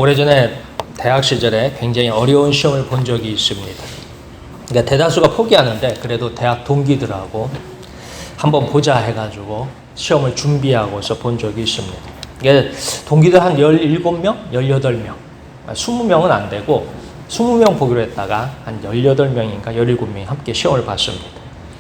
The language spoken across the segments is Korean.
오래전에 대학 시절에 굉장히 어려운 시험을 본 적이 있습니다. 그러니까 대다수가 포기하는데 그래도 대학 동기들하고 한번 보자 해가지고 시험을 준비하고서 본 적이 있습니다. 이게 동기들 한 17명, 18명, 20명은 안 되고 20명 보기로 했다가 한 18명인가 17명이 함께 시험을 봤습니다.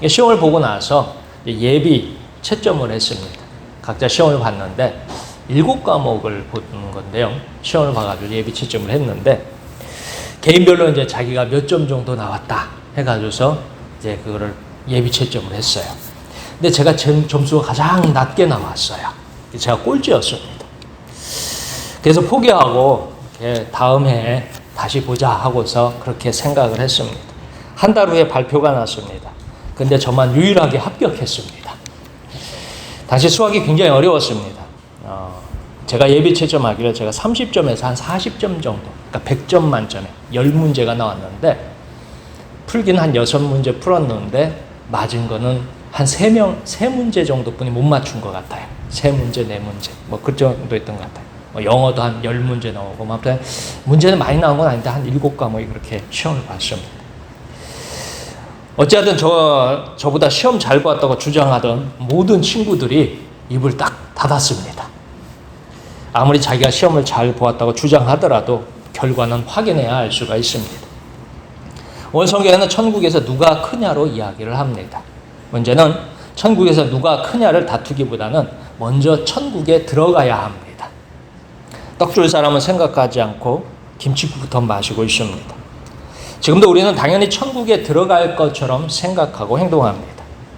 시험을 보고 나서 예비 채점을 했습니다. 각자 시험을 봤는데 7과목을 보는 건데요. 시험을 봐가지고 예비 채점을 했는데 개인별로 이제 자기가 몇 점 정도 나왔다 해가지고서 이제 그거를 예비 채점을 했어요. 근데 제가 점수가 가장 낮게 나왔어요. 제가 꼴찌였습니다. 그래서 포기하고 다음 해에 다시 보자 하고서 그렇게 생각을 했습니다. 한 달 후에 발표가 났습니다. 근데 저만 유일하게 합격했습니다. 당시 수학이 굉장히 어려웠습니다. 제가 예비 채점하기를 제가 30점에서 한 40점 정도, 그러니까 100점 만점에 10문제가 나왔는데 풀기는 한 6문제 풀었는데 맞은 거는 한 3문제 정도뿐이 못 맞춘 것 같아요. 3문제, 4문제, 뭐 그 정도였던 것 같아요. 영어도 한 10문제 나오고, 아무튼 문제는 많이 나온 건 아닌데 한 7과목이 그렇게 시험을 봤습니다. 어찌하든 저보다 시험 잘 봤다고 주장하던 모든 친구들이 입을 딱 닫았습니다. 아무리 자기가 시험을 잘 보았다고 주장하더라도 결과는 확인해야 알 수가 있습니다. 오늘 성경에는 천국에서 누가 크냐로 이야기를 합니다. 문제는 천국에서 누가 크냐를 다투기보다는 먼저 천국에 들어가야 합니다. 떡 줄 사람은 생각하지 않고 김치국부터 마시고 있습니다. 지금도 우리는 당연히 천국에 들어갈 것처럼 생각하고 행동합니다.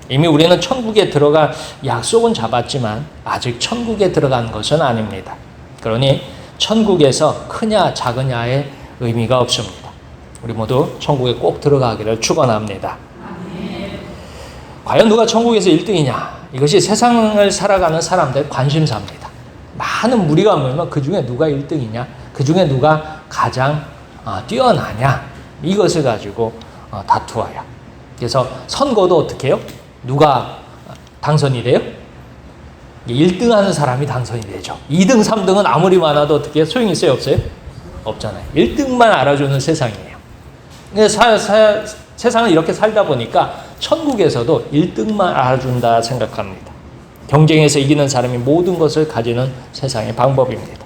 이미 우리는 천국에 들어갈 약속은 잡았지만 아직 천국에 들어간 것은 아닙니다. 그러니 천국에서 크냐 작으냐의 의미가 없습니다. 우리 모두 천국에 꼭 들어가기를 축원합니다. 과연 누가 천국에서 1등이냐? 이것이 세상을 살아가는 사람들의 관심사입니다. 많은 무리가 모이면 그 중에 누가 1등이냐? 그 중에 누가 가장 뛰어나냐? 이것을 가지고 다투어요. 그래서 선거도 어떻게 해요? 누가 당선이 돼요? 1등 하는 사람이 당선이 되죠. 2등, 3등은 아무리 많아도 어떻게 소용이 있어요? 없어요? 없잖아요. 1등만 알아주는 세상이에요. 세상을 이렇게 살다 보니까 천국에서도 1등만 알아준다 생각합니다. 경쟁에서 이기는 사람이 모든 것을 가지는 세상의 방법입니다.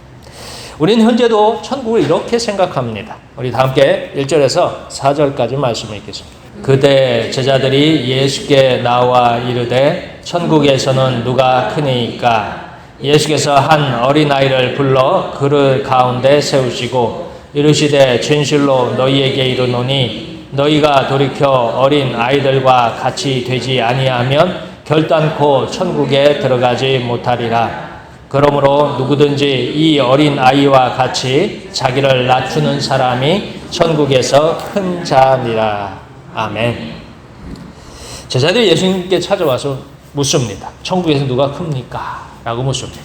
우리는 현재도 천국을 이렇게 생각합니다. 우리 다 함께 1절에서 4절까지 말씀을 읽겠습니다. 그때 제자들이 예수께 나와 이르되 천국에서는 누가 크니까? 예수께서 한 어린아이를 불러 그를 가운데 세우시고 이르시되 진실로 너희에게 이르노니 너희가 돌이켜 어린 아이들과 같이 되지 아니하면 결단코 천국에 들어가지 못하리라. 그러므로 누구든지 이 어린 아이와 같이 자기를 낮추는 사람이 천국에서 큰 자니라. 아멘. 제자들이 예수님께 찾아와서 묻습니다. 천국에서 누가 큽니까? 라고 묻습니다.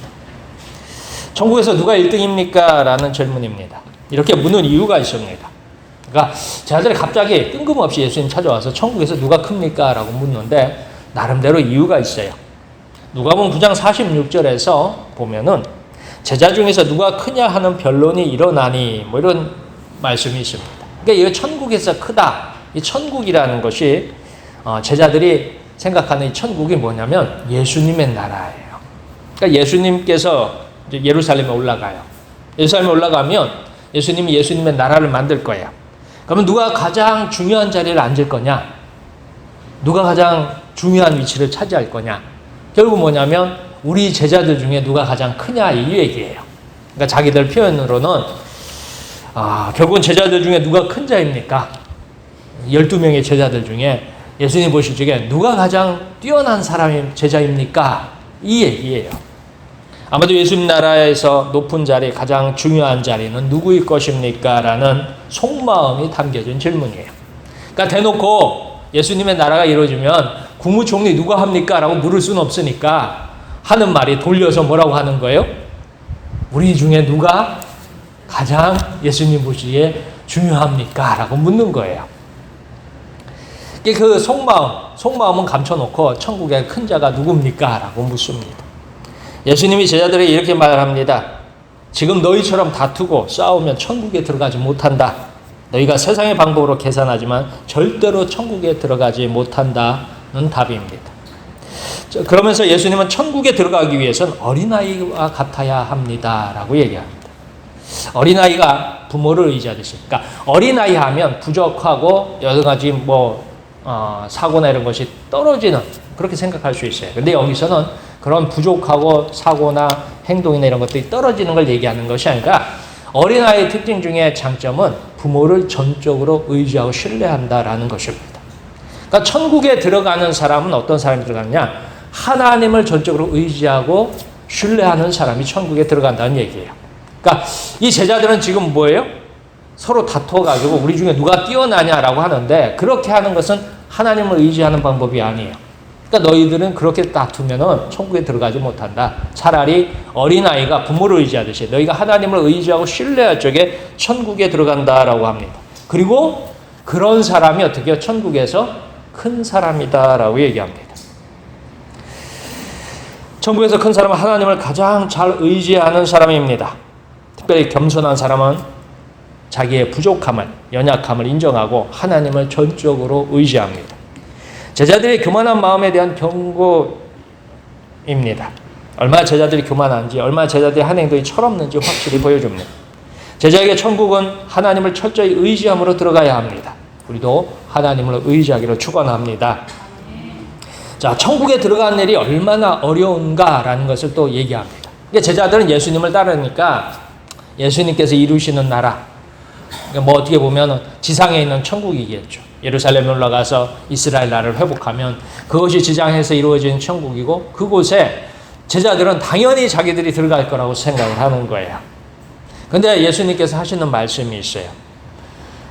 천국에서 누가 1등입니까? 라는 질문입니다. 이렇게 묻는 이유가 있습니다. 그러니까 제자들이 갑자기 뜬금없이 예수님 찾아와서 천국에서 누가 큽니까? 라고 묻는데 나름대로 이유가 있어요. 누가복음 9장 46절에서 보면은 제자 중에서 누가 크냐 하는 변론이 일어나니 뭐 이런 말씀이 있습니다. 그러니까 이거 천국에서 크다. 이 천국이라는 것이 제자들이 생각하는 이 천국이 뭐냐면 예수님의 나라예요. 그러니까 예수님께서 이제 예루살렘에 올라가요. 예루살렘에 올라가면 예수님이 예수님의 나라를 만들 거예요. 그러면 누가 가장 중요한 자리를 앉을 거냐? 누가 가장 중요한 위치를 차지할 거냐? 결국 뭐냐면 우리 제자들 중에 누가 가장 크냐 이 얘기예요. 그러니까 자기들 표현으로는 결국은 제자들 중에 누가 큰 자입니까? 12명의 제자들 중에 예수님 보실 적에 누가 가장 뛰어난 사람이 제자입니까? 이 얘기예요. 아마도 예수님 나라에서 높은 자리, 가장 중요한 자리는 누구일 것입니까? 라는 속마음이 담겨진 질문이에요. 그러니까 대놓고 예수님의 나라가 이루어지면 국무총리 누가 합니까? 라고 물을 수는 없으니까 하는 말이 돌려서 뭐라고 하는 거예요? 우리 중에 누가 가장 예수님 보시기에 중요합니까? 라고 묻는 거예요. 그 속마음은 감춰놓고 천국의 큰 자가 누굽니까? 라고 묻습니다. 예수님이 제자들에게 이렇게 말합니다. 지금 너희처럼 다투고 싸우면 천국에 들어가지 못한다. 너희가 세상의 방법으로 계산하지만 절대로 천국에 들어가지 못한다는 답입니다. 그러면서 예수님은 천국에 들어가기 위해서는 어린아이와 같아야 합니다라고 얘기합니다. 어린아이가 부모를 의지하듯이. 그러니까 어린아이 하면 부족하고 여러 가지 사고나 이런 것이 떨어지는, 그렇게 생각할 수 있어요. 근데 여기서는 그런 부족하고 사고나 행동이나 이런 것들이 떨어지는 걸 얘기하는 것이 아니라 어린아이의 특징 중에 장점은 부모를 전적으로 의지하고 신뢰한다라는 것입니다. 그러니까 천국에 들어가는 사람은 어떤 사람이 들어가느냐? 하나님을 전적으로 의지하고 신뢰하는 사람이 천국에 들어간다는 얘기예요. 그러니까 이 제자들은 지금 뭐예요? 서로 다투어가지고 우리 중에 누가 뛰어나냐라고 하는데, 그렇게 하는 것은 하나님을 의지하는 방법이 아니에요. 그러니까 너희들은 그렇게 다투면은 천국에 들어가지 못한다. 차라리 어린아이가 부모를 의지하듯이 너희가 하나님을 의지하고 신뢰할 적에 천국에 들어간다라고 합니다. 그리고 그런 사람이 어떻게 해요? 천국에서 큰 사람이다라고 얘기합니다. 천국에서 큰 사람은 하나님을 가장 잘 의지하는 사람입니다. 특별히 겸손한 사람은 자기의 부족함을, 연약함을 인정하고 하나님을 전적으로 의지합니다. 제자들의 교만한 마음에 대한 경고입니다. 얼마나 제자들이 교만한지, 얼마나 제자들의 한 행동이 철없는지 확실히 보여줍니다. 제자에게 천국은 하나님을 철저히 의지함으로 들어가야 합니다. 우리도 하나님을 의지하기를 축원합니다. 자, 천국에 들어가는 일이 얼마나 어려운가라는 것을 또 얘기합니다. 제자들은 예수님을 따르니까 예수님께서 이루시는 나라, 그러니까 어떻게 보면 지상에 있는 천국이겠죠. 예루살렘에 올라가서 이스라엘 나라를 회복하면 그것이 지상에서 이루어진 천국이고, 그곳에 제자들은 당연히 자기들이 들어갈 거라고 생각을 하는 거예요. 근데 예수님께서 하시는 말씀이 있어요.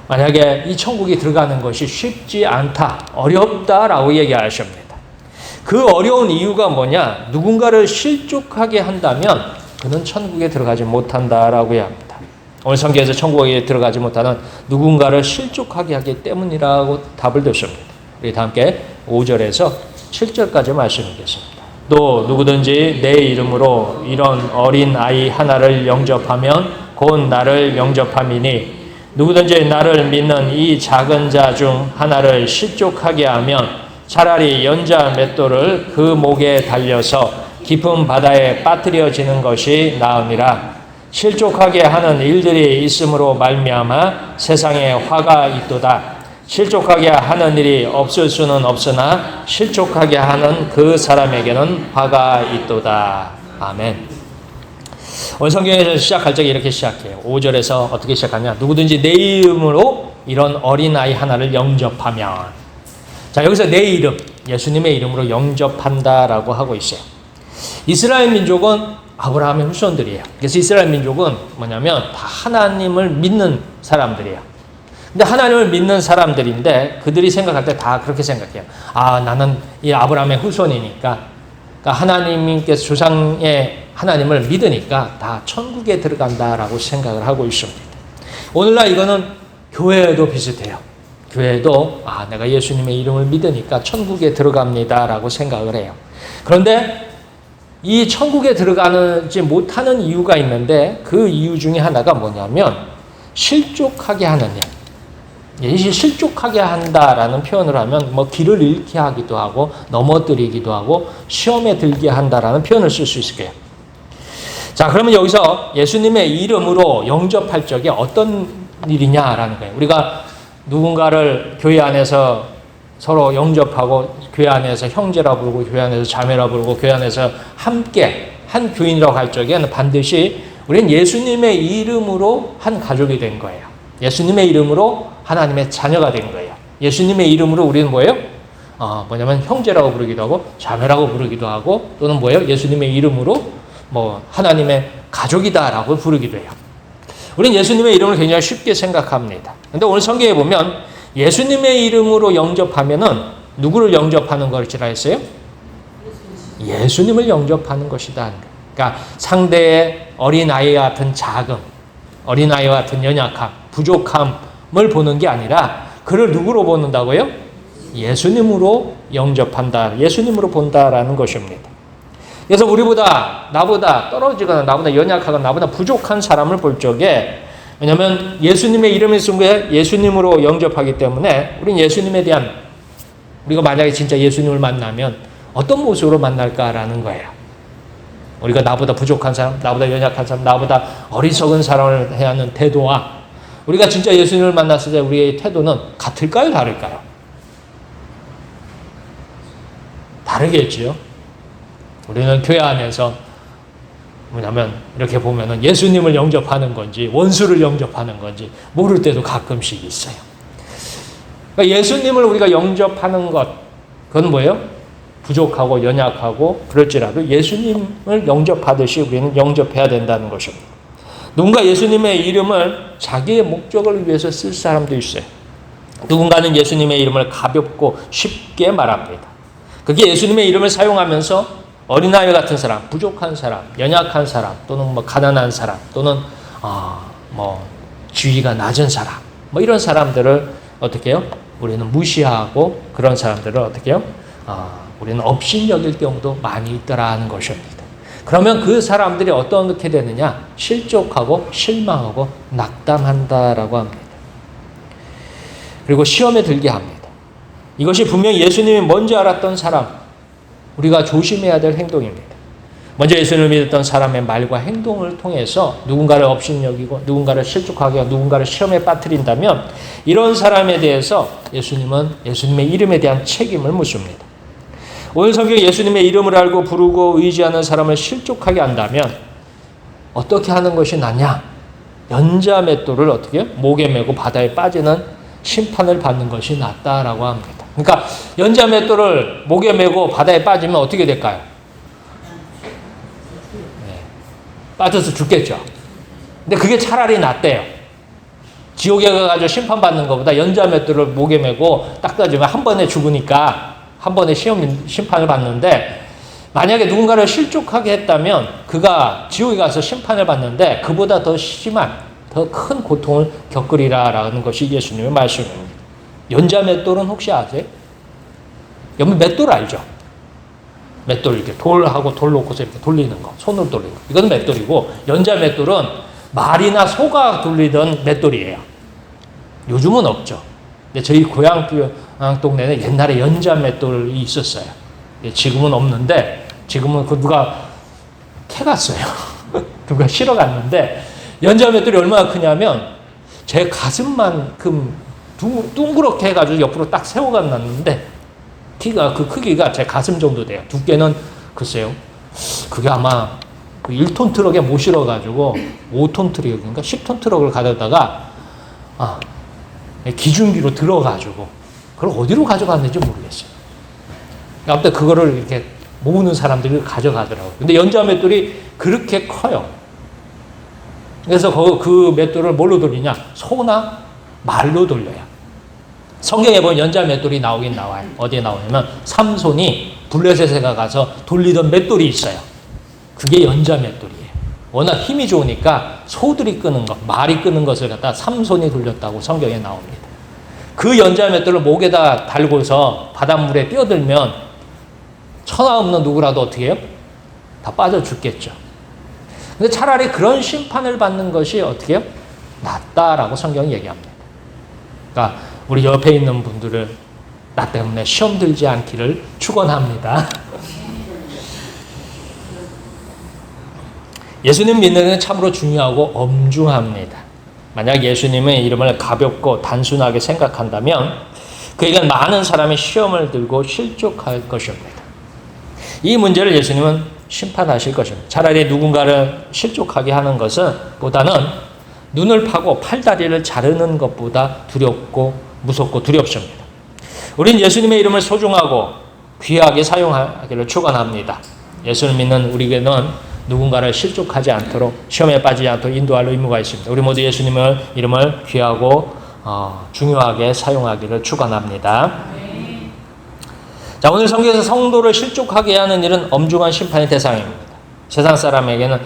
만약에 이 천국이 들어가는 것이 쉽지 않다, 어렵다라고 얘기하십니다. 그 어려운 이유가 뭐냐? 누군가를 실족하게 한다면 그는 천국에 들어가지 못한다라고 합니다. 오늘 성경에서 천국에 들어가지 못하는 누군가를 실족하게 하기 때문이라고 답을 줬습니다. 우리 다 함께 5절에서 7절까지 말씀드리겠습니다. 또 누구든지 내 이름으로 이런 어린 아이 하나를 영접하면 곧 나를 영접함이니, 누구든지 나를 믿는 이 작은 자 중 하나를 실족하게 하면 차라리 연자 맷돌을 그 목에 달려서 깊은 바다에 빠뜨려지는 것이 나으니라. 실족하게 하는 일들이 있음으로 말미암아 세상에 화가 있도다. 실족하게 하는 일이 없을 수는 없으나 실족하게 하는 그 사람에게는 화가 있도다. 아멘. 오늘 성경에서 시작할 적에 이렇게 시작해요. 5절에서 어떻게 시작하냐? 누구든지 내 이름으로 이런 어린아이 하나를 영접하면. 자, 여기서 내 이름, 예수님의 이름으로 영접한다라고 하고 있어요. 이스라엘 민족은 아브라함의 후손들이에요. 그래서 이스라엘 민족은 뭐냐면 다 하나님을 믿는 사람들이에요. 근데 하나님을 믿는 사람들인데 그들이 생각할 때 다 그렇게 생각해요. 아, 나는 이 아브라함의 후손이니까, 그러니까 하나님께서 조상의 하나님을 믿으니까 다 천국에 들어간다라고 생각을 하고 있습니다. 오늘날 이거는 교회에도 비슷해요. 교회도 내가 예수님의 이름을 믿으니까 천국에 들어갑니다라고 생각을 해요. 그런데 이 천국에 들어가지 못하는 이유가 있는데, 그 이유 중에 하나가 뭐냐면 실족하게 하는 일. 이 실족하게 한다라는 표현을 하면 길을 잃게 하기도 하고 넘어뜨리기도 하고 시험에 들게 한다라는 표현을 쓸 수 있을 거예요. 자, 그러면 여기서 예수님의 이름으로 영접할 적에 어떤 일이냐라는 거예요. 우리가 누군가를 교회 안에서 서로 영접하고 교회 안에서 형제라 부르고 교회 안에서 자매라 부르고 교회 안에서 함께 한 교인이라고 할 적에는 반드시 우리는 예수님의 이름으로 한 가족이 된 거예요. 예수님의 이름으로 하나님의 자녀가 된 거예요. 예수님의 이름으로 우리는 뭐예요? 뭐냐면 형제라고 부르기도 하고 자매라고 부르기도 하고, 또는 뭐예요? 예수님의 이름으로 하나님의 가족이다라고 부르기도 해요. 우리는 예수님의 이름을 굉장히 쉽게 생각합니다. 근데 오늘 성경에 보면 예수님의 이름으로 영접하면은 누구를 영접하는 것이라 했어요? 예수님을 영접하는 것이다. 그러니까 상대의 어린아이와 같은 자금, 어린아이와 같은 연약함, 부족함을 보는 게 아니라 그를 누구로 보는다고요? 예수님으로 영접한다. 예수님으로 본다라는 것입니다. 그래서 나보다 떨어지거나 나보다 연약하거나 나보다 부족한 사람을 볼 적에, 왜냐하면 예수님의 이름을 쓴 게 예수님으로 영접하기 때문에 우린 예수님에 대한, 우리가 만약에 진짜 예수님을 만나면 어떤 모습으로 만날까라는 거예요. 우리가 나보다 부족한 사람, 나보다 연약한 사람, 나보다 어리석은 사람을 해야 하는 태도와 우리가 진짜 예수님을 만났을 때 우리의 태도는 같을까요? 다를까요? 다르겠지요. 우리는 교회 안에서 뭐냐면 이렇게 보면은 예수님을 영접하는 건지 원수를 영접하는 건지 모를 때도 가끔씩 있어요. 그러니까 예수님을 우리가 영접하는 것, 그건 뭐예요? 부족하고 연약하고 그럴지라도 예수님을 영접하듯이 우리는 영접해야 된다는 것입니다. 누군가 예수님의 이름을 자기의 목적을 위해서 쓸 사람도 있어요. 누군가는 예수님의 이름을 가볍고 쉽게 말합니다. 그게 예수님의 이름을 사용하면서 어린아이 같은 사람, 부족한 사람, 연약한 사람, 또는 가난한 사람, 또는 지위가 낮은 사람, 이런 사람들을 어떻게 해요? 우리는 무시하고 그런 사람들을 어떻게 해요? 우리는 업신여길 경우도 많이 있더라는 것입니다. 그러면 그 사람들이 어떻게 되느냐? 실족하고 실망하고 낙담한다라고 합니다. 그리고 시험에 들게 합니다. 이것이 분명히 예수님이 뭔지 알았던 사람, 우리가 조심해야 될 행동입니다. 먼저 예수님을 믿었던 사람의 말과 행동을 통해서 누군가를 업신여기고 누군가를 실족하게 하고 누군가를 시험에 빠뜨린다면 이런 사람에 대해서 예수님은 예수님의 이름에 대한 책임을 묻습니다. 오늘 성경에 예수님의 이름을 알고 부르고 의지하는 사람을 실족하게 한다면 어떻게 하는 것이 낫냐? 연자맷돌을 어떻게 목에 메고 바다에 빠지는 심판을 받는 것이 낫다라고 합니다. 그러니까 연자맷돌을 목에 메고 바다에 빠지면 어떻게 될까요? 빠져서 죽겠죠. 근데 그게 차라리 낫대요. 지옥에 가가지고 심판받는 것보다 연자맷돌을 목에 메고 딱 따지면 한 번에 죽으니까 한 번에 심판을 받는데, 만약에 누군가를 실족하게 했다면 그가 지옥에 가서 심판을 받는데 그보다 더 심한, 더 큰 고통을 겪으리라라는 것이 예수님의 말씀입니다. 연자맷돌은 혹시 아세요? 여러분 맷돌 알죠? 맷돌 이렇게 돌하고 돌 놓고서 이렇게 돌리는 거, 손으로 돌리는 거. 이건 맷돌이고, 연자맷돌은 말이나 소가 돌리던 맷돌이에요. 요즘은 없죠. 근데 저희 고향 동네는 옛날에 연자맷돌이 있었어요. 지금은 없는데, 지금은 그 누가 캐갔어요. 누가 실어 갔는데, 연자맷돌이 얼마나 크냐면 제 가슴만큼 둥그렇게 해가지고 옆으로 딱 세워가 놨는데, 그 크기가 제 가슴 정도 돼요. 두께는 글쎄요, 그게 아마 1톤 트럭에 못 실어가지고 5톤 트럭인가 10톤 트럭을 가져다가 기중기로 들어가지고 그걸 어디로 가져갔는지 모르겠어요. 아무튼 그거를 이렇게 모으는 사람들이 가져가더라고요. 근데 연자맷돌이 그렇게 커요. 그래서 그 맷돌을 뭘로 돌리냐? 소나 말로 돌려요. 성경에 보면 연자맷돌이 나오긴 나와요. 어디에 나오냐면 삼손이 블레셋에 가서 돌리던 맷돌이 있어요. 그게 연자맷돌이에요. 워낙 힘이 좋으니까 소들이 끄는 것, 말이 끄는 것을 갖다 삼손이 돌렸다고 성경에 나옵니다. 그 연자맷돌을 목에다 달고서 바닷물에 뛰어들면 천하 없는 누구라도 어떻게 해요? 다 빠져 죽겠죠. 근데 차라리 그런 심판을 받는 것이 어떻게 해요? 낫다라고 성경이 얘기합니다. 그러니까 우리 옆에 있는 분들을 나 때문에 시험 들지 않기를 축원합니다. 예수님 믿는 것은 참으로 중요하고 엄중합니다. 만약 예수님의 이름을 가볍고 단순하게 생각한다면 그에겐 많은 사람이 시험을 들고 실족할 것입니다. 이 문제를 예수님은 심판하실 것입니다. 차라리 누군가를 실족하게 하는 것은 보다는 눈을 파고 팔다리를 자르는 것보다 무섭고 두렵습니다. 우린 예수님의 이름을 소중하고 귀하게 사용하기를 축원합니다. 예수를 믿는 우리에게는 누군가를 실족하지 않도록, 시험에 빠지지 않도록 인도할 의무가 있습니다. 우리 모두 예수님의 이름을 귀하고 중요하게 사용하기를 축원합니다. 자, 오늘 성경에서 성도를 실족하게 하는 일은 엄중한 심판의 대상입니다. 세상 사람에게는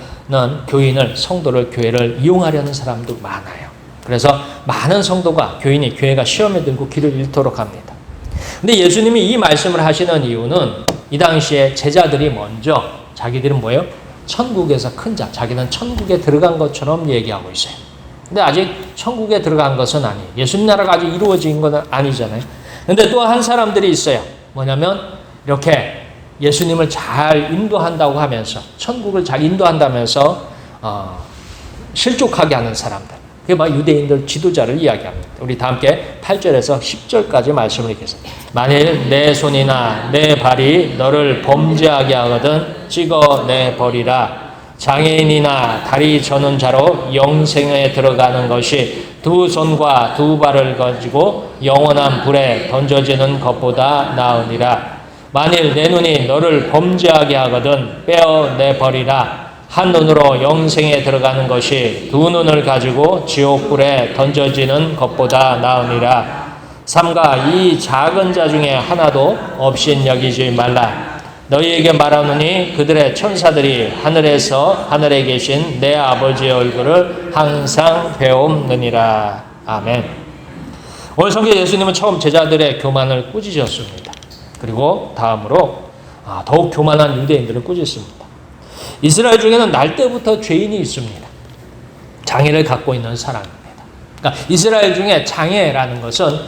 교인을, 성도를, 교회를 이용하려는 사람도 많아요. 그래서 많은 성도가, 교회가 시험에 들고 길을 잃도록 합니다. 근데 예수님이 이 말씀을 하시는 이유는 이 당시에 제자들이 먼저 자기들은 뭐예요? 천국에서 큰 자, 자기는 천국에 들어간 것처럼 얘기하고 있어요. 근데 아직 천국에 들어간 것은 아니에요. 예수님 나라가 아직 이루어진 건 아니잖아요. 근데 또 한 사람들이 있어요. 뭐냐면 이렇게 예수님을 잘 인도한다고 하면서, 천국을 잘 인도한다면서 실족하게 하는 사람들. 그게 막 유대인들 지도자를 이야기합니다. 우리 다 함께 8절에서 10절까지 말씀을 읽겠습니다. 만일 내 손이나 내 발이 너를 범죄하게 하거든 찍어내버리라. 장애인이나 다리 저는 자로 영생에 들어가는 것이 두 손과 두 발을 가지고 영원한 불에 던져지는 것보다 나으니라. 만일 내 눈이 너를 범죄하게 하거든 빼어내버리라. 한 눈으로 영생에 들어가는 것이 두 눈을 가지고 지옥불에 던져지는 것보다 나으니라. 삼가 이 작은 자 중에 하나도 없인 여기지 말라. 너희에게 말하노니 그들의 천사들이 하늘에서 하늘에 계신 내 아버지의 얼굴을 항상 배움느니라. 아멘. 오늘 성경 예수님은 처음 제자들의 교만을 꾸짖었습니다. 그리고 다음으로 더욱 교만한 유대인들을 꾸짖습니다. 이스라엘 중에는 날 때부터 죄인이 있습니다. 장애를 갖고 있는 사람입니다. 그러니까 이스라엘 중에 장애라는 것은,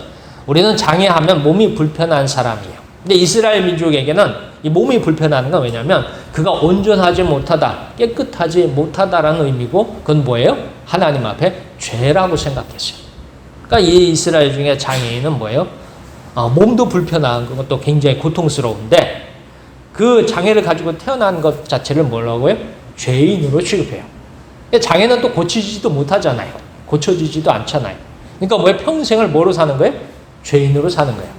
우리는 장애하면 몸이 불편한 사람이에요. 근데 이스라엘 민족에게는 이 몸이 불편한 건 왜냐하면 그가 온전하지 못하다, 깨끗하지 못하다라는 의미고, 그건 뭐예요? 하나님 앞에 죄라고 생각했어요. 그러니까 이 이스라엘 중에 장애인은 뭐예요? 몸도 불편한 것도 굉장히 고통스러운데 그 장애를 가지고 태어난 것 자체를 뭐라고요? 죄인으로 취급해요. 장애는 또 고치지도 못하잖아요. 고쳐지지도 않잖아요. 그러니까 뭐예요? 평생을 뭐로 사는 거예요? 죄인으로 사는 거예요.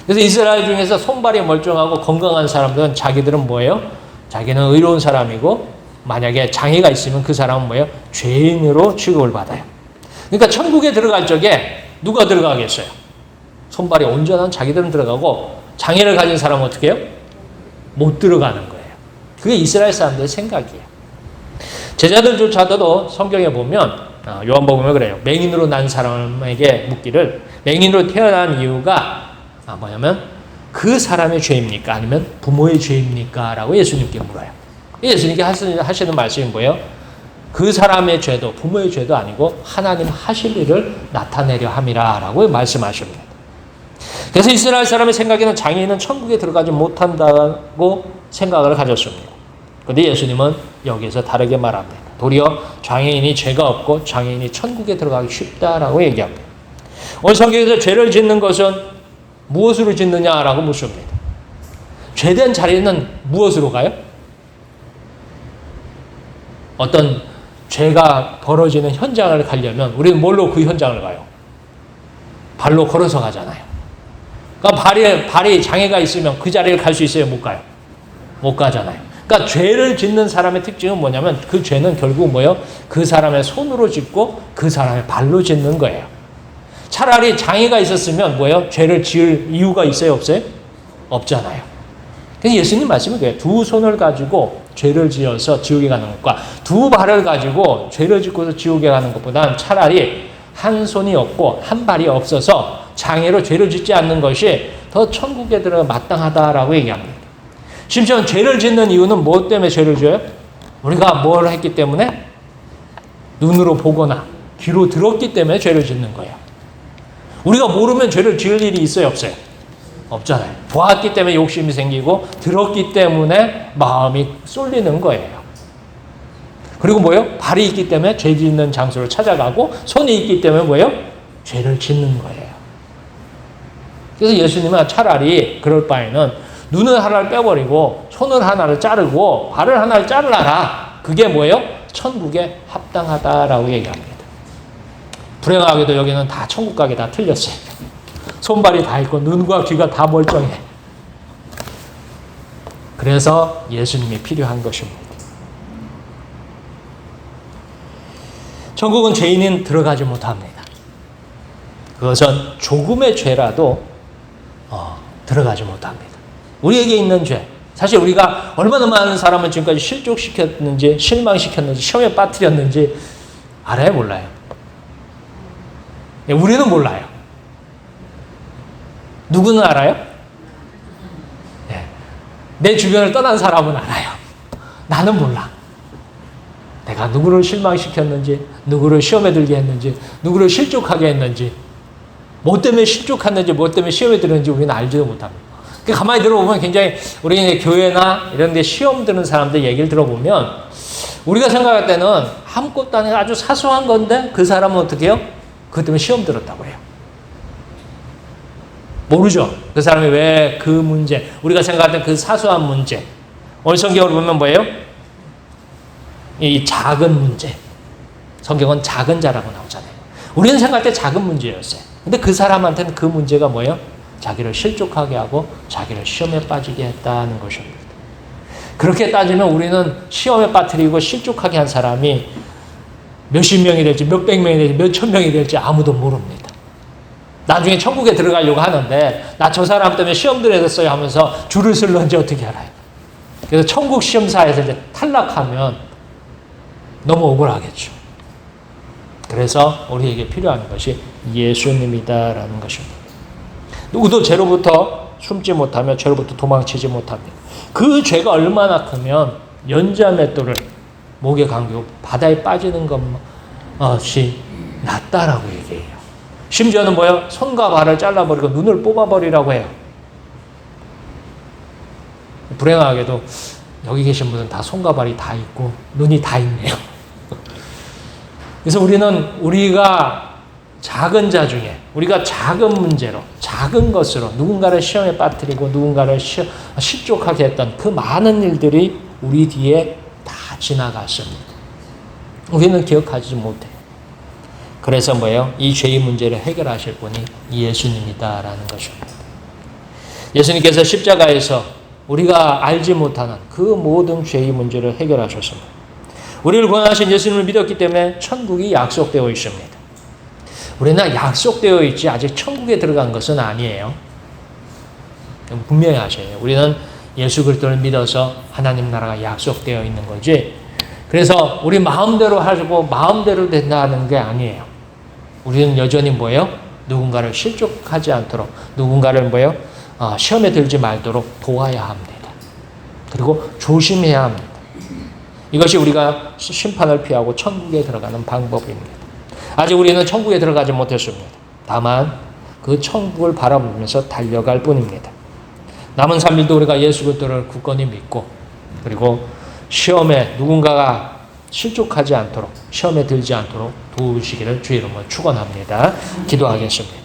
그래서 이스라엘 중에서 손발이 멀쩡하고 건강한 사람들은 자기들은 뭐예요? 자기는 의로운 사람이고, 만약에 장애가 있으면 그 사람은 뭐예요? 죄인으로 취급을 받아요. 그러니까 천국에 들어갈 적에 누가 들어가겠어요? 손발이 온전한 자기들은 들어가고, 장애를 가진 사람은 어떻게 해요? 못 들어가는 거예요. 그게 이스라엘 사람들의 생각이에요. 제자들조차도 성경에 보면, 요한복음에 그래요. 맹인으로 난 사람에게 묻기를, 맹인으로 태어난 이유가 뭐냐면 그 사람의 죄입니까? 아니면 부모의 죄입니까? 라고 예수님께 물어요. 예수님께 하시는 말씀이 뭐예요? 그 사람의 죄도 부모의 죄도 아니고 하나님 하실 일을 나타내려 함이라 라고 말씀하십니다. 그래서 이스라엘 사람의 생각에는 장애인은 천국에 들어가지 못한다고 생각을 가졌습니다. 그런데 예수님은 여기에서 다르게 말합니다. 도리어 장애인이 죄가 없고 장애인이 천국에 들어가기 쉽다라고 얘기합니다. 오늘 성경에서 죄를 짓는 것은 무엇으로 짓느냐라고 묻습니다. 죄된 자리는 무엇으로 가요? 어떤 죄가 벌어지는 현장을 가려면 우리는 뭘로 그 현장을 가요? 발로 걸어서 가잖아요. 그러니까 발이 장애가 있으면 그 자리를 갈 수 있어요? 못 가요? 못 가잖아요. 그러니까 죄를 짓는 사람의 특징은 뭐냐면 그 죄는 결국 뭐예요? 그 사람의 손으로 짓고 그 사람의 발로 짓는 거예요. 차라리 장애가 있었으면 뭐예요? 죄를 지을 이유가 있어요? 없어요? 없잖아요. 그래서 예수님 말씀이 그래요. 두 손을 가지고 죄를 지어서 지옥에 가는 것과 두 발을 가지고 죄를 짓고서 지옥에 가는 것보다는 차라리 한 손이 없고 한 발이 없어서 장애로 죄를 짓지 않는 것이 더 천국에 들어가 마땅하다라고 얘기합니다. 심지어 죄를 짓는 이유는 무엇 때문에 죄를 지어요? 우리가 뭘 했기 때문에? 눈으로 보거나 귀로 들었기 때문에 죄를 짓는 거예요. 우리가 모르면 죄를 지을 일이 있어요? 없어요? 없잖아요. 보았기 때문에 욕심이 생기고 들었기 때문에 마음이 쏠리는 거예요. 그리고 뭐예요? 발이 있기 때문에 죄 짓는 장소를 찾아가고 손이 있기 때문에 뭐예요? 죄를 짓는 거예요. 그래서 예수님은 차라리 그럴 바에는 눈을 하나를 빼버리고 손을 하나를 자르고 발을 하나를 잘라라. 그게 뭐예요? 천국에 합당하다라고 얘기합니다. 불행하게도 여기는 다 천국 가게 다 틀렸어요. 손발이 다 있고 눈과 귀가 다 멀쩡해. 그래서 예수님이 필요한 것입니다. 천국은 죄인은 들어가지 못합니다. 그것은 조금의 죄라도 들어가지 못합니다. 우리에게 있는 죄, 사실 우리가 얼마나 많은 사람을 지금까지 실족시켰는지 실망시켰는지 시험에 빠뜨렸는지 알아요? 몰라요? 우리는 몰라요. 누구는 알아요? 네. 내 주변을 떠난 사람은 알아요. 나는 몰라. 내가 누구를 실망시켰는지, 누구를 시험에 들게 했는지, 누구를 실족하게 했는지, 뭐 때문에 실족했는지, 뭐 때문에 시험에 들었는지 우리는 알지도 못합니다. 가만히 들어보면 굉장히 우리 교회나 이런 데 시험 드는 사람들 얘기를 들어보면 우리가 생각할 때는 아무것도 아닌 아주 사소한 건데 그 사람은 어떻게 해요? 그것 때문에 시험 들었다고 해요. 모르죠. 그 사람이 왜 그 문제, 우리가 생각할 때 그 사소한 문제. 오늘 성경을 보면 뭐예요? 이 작은 문제. 성경은 작은 자라고 나오잖아요. 우리는 생각할 때 작은 문제였어요. 근데 그 사람한테는 그 문제가 뭐예요? 자기를 실족하게 하고 자기를 시험에 빠지게 했다는 것입니다. 그렇게 따지면 우리는 시험에 빠뜨리고 실족하게 한 사람이 몇십 명이 될지 몇백 명이 될지 몇천 명이 될지 아무도 모릅니다. 나중에 천국에 들어가려고 하는데 나 저 사람 때문에 시험 들어졌어요 하면서 줄을 쓸는지 어떻게 알아요? 그래서 천국 시험사에서 이제 탈락하면 너무 억울하겠죠. 그래서 우리에게 필요한 것이 예수님이다라는 것입니다. 누구도 죄로부터 숨지 못하며 죄로부터 도망치지 못합니다. 그 죄가 얼마나 크면 연자맷돌을 목에 감기고 바다에 빠지는 것이 낫다라고 얘기해요. 심지어는 뭐예요? 손과 발을 잘라버리고 눈을 뽑아버리라고 해요. 불행하게도 여기 계신 분은 다 손과 발이 다 있고 눈이 다 있네요. 그래서 우리가 작은 자 중에 우리가 작은 문제로 작은 것으로 누군가를 시험에 빠뜨리고 누군가를 실족하게 했던 그 많은 일들이 우리 뒤에 다 지나갔습니다. 우리는 기억하지 못해요. 그래서 뭐예요? 이 죄의 문제를 해결하실 분이 예수님이다라는 것입니다. 예수님께서 십자가에서 우리가 알지 못하는 그 모든 죄의 문제를 해결하셨습니다. 우리를 구원하신 예수님을 믿었기 때문에 천국이 약속되어 있습니다. 우리는 약속되어 있지 아직 천국에 들어간 것은 아니에요. 분명히 아셔야 해요. 우리는 예수 그리스도를 믿어서 하나님 나라가 약속되어 있는 거지. 그래서 우리 마음대로 하고 마음대로 된다는 게 아니에요. 우리는 여전히 뭐예요? 누군가를 실족하지 않도록 누군가를 뭐예요? 시험에 들지 말도록 도와야 합니다. 그리고 조심해야 합니다. 이것이 우리가 심판을 피하고 천국에 들어가는 방법입니다. 아직 우리는 천국에 들어가지 못했습니다. 다만 그 천국을 바라보면서 달려갈 뿐입니다. 남은 삶일도 우리가 예수 그리스도를 굳건히 믿고 그리고 시험에 누군가가 실족하지 않도록 시험에 들지 않도록 도우시기를 주의 이름으로 축원합니다. 기도하겠습니다.